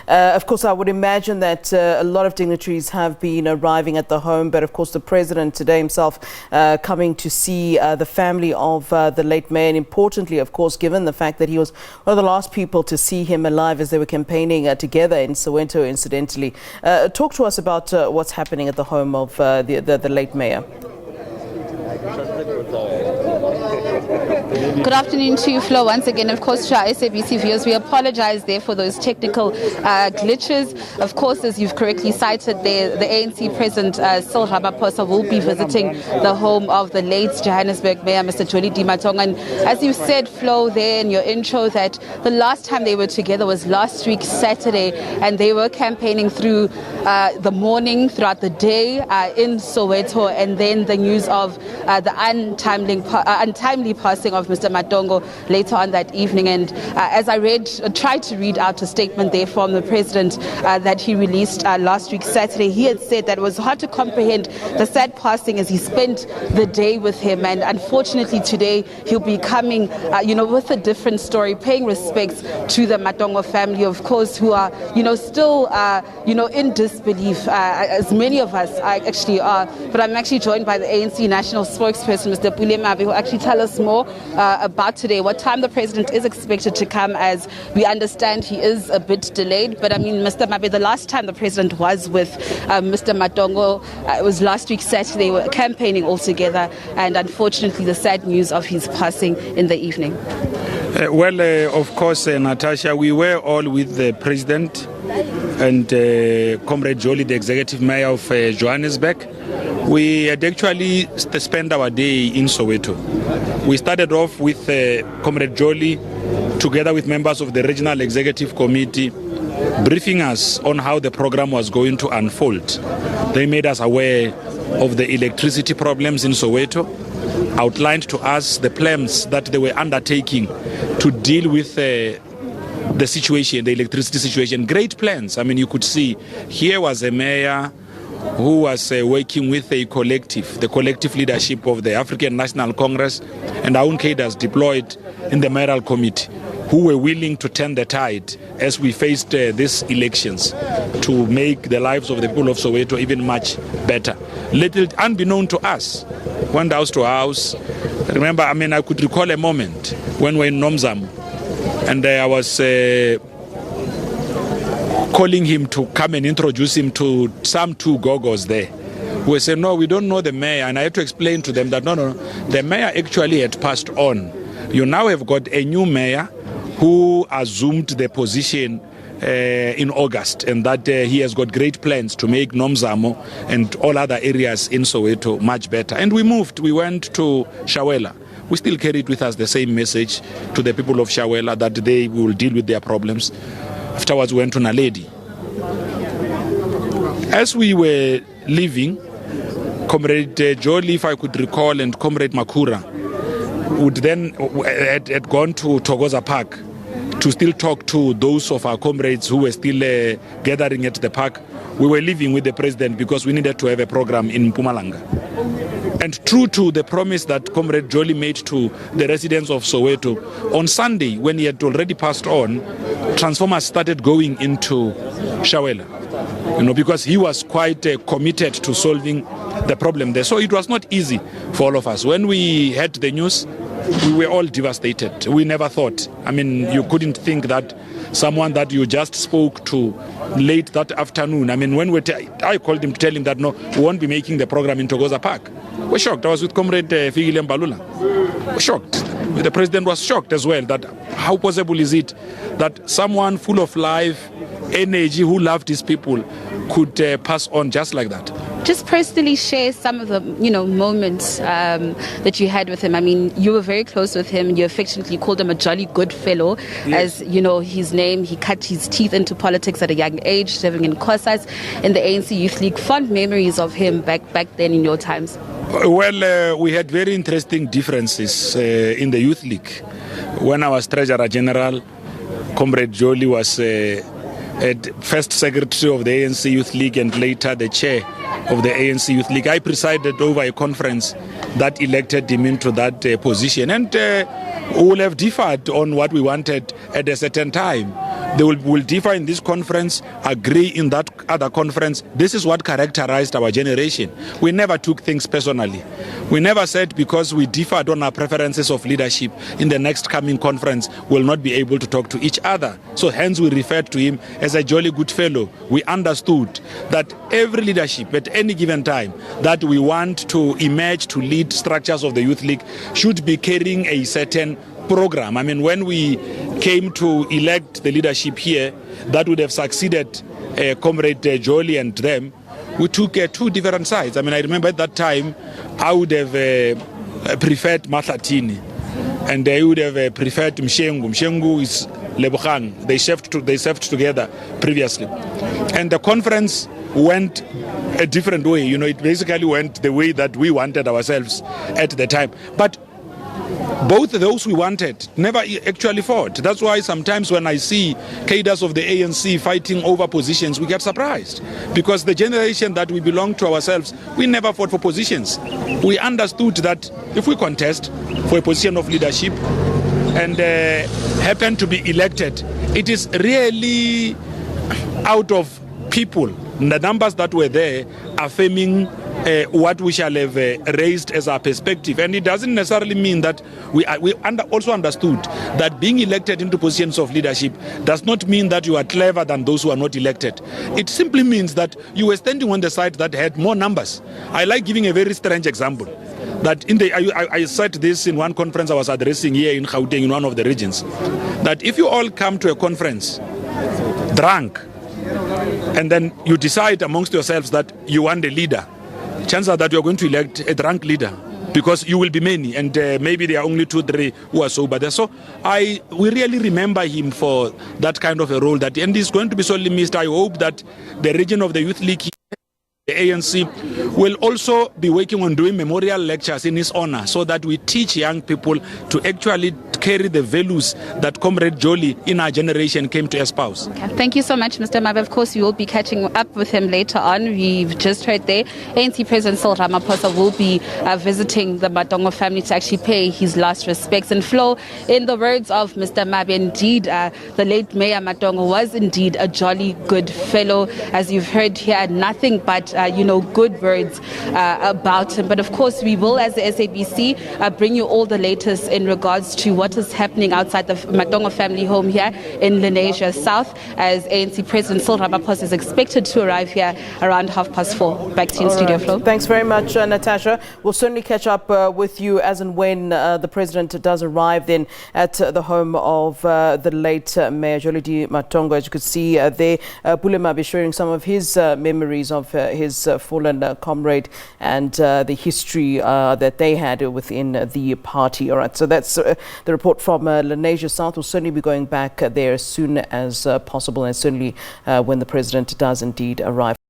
Of course, I would imagine that a lot of dignitaries have been arriving at the home, but of course the President today himself coming to see the family of the late Mayor, and importantly, of course, given the fact that he was one of the last people to see him alive as they were campaigning together in Soweto, incidentally. Talk to us about what's happening at the home of the late Mayor. Good afternoon to you, Flo. Once again, of course, to our SABC viewers, we apologize there for those technical glitches. Of course, as you've correctly cited there, the ANC President Cyril Ramaphosa will be visiting the home of the late Johannesburg Mayor, Mr. Jolidee Matongo. And as you said, Flo, there in your intro, that the last time they were together was last week, Saturday, and they were campaigning through the morning, throughout the day in Soweto, and then the news of the untimely passing of Mr. Matongo later on that evening. And as I tried to read out a statement there from the President that he released last week Saturday, he had said that it was hard to comprehend the sad passing as he spent the day with him. And unfortunately today he'll be coming with a different story, paying respects to the Matongo family, of course, who are still in disbelief, as many of us actually are. But I'm actually joined by the ANC national spokesperson, Mr. Pule Mabe, who will actually tell us more about today, what time the President is expected to come. As we understand, he is a bit delayed. But I mean, Mr. Mabe, the last time the President was with Mr. Matongo, it was last week Saturday. They were campaigning all together, and unfortunately the sad news of his passing in the evening. Of course, Natasha, we were all with the President and Comrade Jolidee, the Executive Mayor of Johannesburg. We had actually spent our day in Soweto. We started off with Comrade Jolidee, together with members of the Regional Executive Committee, briefing us on how the program was going to unfold. They made us aware of the electricity problems in Soweto, outlined to us the plans that they were undertaking to deal with the situation, the electricity situation. Great plans. I mean, you could see here was a mayor who was working with the collective leadership of the African National Congress and our own cadres deployed in the mayoral committee, who were willing to turn the tide as we faced these elections to make the lives of the people of Soweto even much better. Little unbeknown to us, went house to house. Remember, I could recall a moment when we were in Nomzamo, and I was calling him to come and introduce him to some two gogos there. We said, no, we don't know the mayor. And I had to explain to them that, no, the mayor actually had passed on. You now have got a new mayor who assumed the position in August, and that he has got great plans to make Nomzamo and all other areas in Soweto much better. And we moved. We went to Shawela. We still carried with us the same message to the people of Shawela that they will deal with their problems. Afterwards, we went to Naledi. As we were leaving, Comrade Jolidee, if I could recall, and Comrade Makura had gone to Thokoza Park to still talk to those of our comrades who were still gathering at the park. We were leaving with the President because we needed to have a program in Mpumalanga. And true to the promise that Comrade Jolidee made to the residents of Soweto, on Sunday, when he had already passed on, transformers started going into Shawela, because he was quite committed to solving the problem there. So it was not easy for all of us. When we heard the news, we were all devastated. We never thought. You couldn't think that someone that you just spoke to late that afternoon. When I called him to tell him that no, we won't be making the program in Thokoza Park. We're shocked. I was with Comrade Fikile Mbalula. We're shocked. The President was shocked as well that how possible is it that someone full of life, energy, who loved his people could pass on just like that. Just personally share some of the moments that you had with him. You were very close with him. You affectionately called him a jolly good fellow. Yes. As his name. He cut his teeth into politics at a young age, serving in COSAS in the ANC Youth League. Fond memories of him back then in your times. Well, we had very interesting differences in the Youth League. When I was Treasurer General, Comrade Jolidee was first Secretary of the ANC Youth League and later the Chair of the ANC Youth League. I presided over a conference that elected him into that position, and we will have differed on what we wanted at a certain time. They will differ in this conference, agree in that other conference. This is what characterized our generation. We never took things personally. We never said because we differed on our preferences of leadership in the next coming conference, we'll not be able to talk to each other. So hence we referred to him as a jolly good fellow. We understood that every leadership at any given time that we want to emerge to lead structures of the Youth League should be carrying a certain program. I mean, when we came to elect the leadership here, that would have succeeded Comrade Jolie and them. We took two different sides. I mean, I remember at that time, I would have preferred Mathatini, and they would have preferred Mshengu. Mshengu is Lebogang. They served together previously. And the conference went a different way. You know, it basically went the way that we wanted ourselves at the time. But both those we wanted never actually fought. That's why sometimes when I see cadres of the ANC fighting over positions, we get surprised. Because the generation that we belong to ourselves, we never fought for positions. We understood that if we contest for a position of leadership and happen to be elected, it is really out of people, the numbers that were there, affirming what we shall have raised as our perspective. And it doesn't necessarily mean that we also understood that being elected into positions of leadership does not mean that you are clever than those who are not elected. It simply means that you were standing on the side that had more numbers. I like giving a very strange example. That I said this in one conference I was addressing here in Gauteng, in one of the regions, that if you all come to a conference drunk and then you decide amongst yourselves that you want a leader, chances are that you are going to elect a drunk leader because you will be many, and maybe there are only 2-3 who are sober there. So we really remember him for that kind of a role, and he's going to be sorely missed. I hope that the region of the Youth League, the ANC, will also be working on doing memorial lectures in his honor so that we teach young people to actually carry the values that Comrade Jolie in our generation came to espouse. Okay. Thank you so much, Mr. Mabe. Of course, we will be catching up with him later on. We've just heard there, ANC President Cyril Ramaphosa will be visiting the Matongo family to actually pay his last respects. And Flo, in the words of Mr. Mabe, indeed, the late Mayor Matongo was indeed a jolly good fellow. As you've heard here, nothing but good words about him. But of course, we will, as the SABC, bring you all the latest in regards to what is happening outside the Matongo family home here in Lenasia South, as ANC President Cyril Ramaphosa is expected to arrive here around 4:30. Back to you in studio, Flo. Thanks very much, Natasha. We'll certainly catch up with you as and when the President does arrive then at the home of the late Mayor Jolidee Matongo. As you could see there, Pule Mabe sharing some of his memories of his fallen comrade and the history that they had within the party. All right, so that's the report from Lenasia South. We'll certainly be going back there as soon as possible, and certainly when the President does indeed arrive.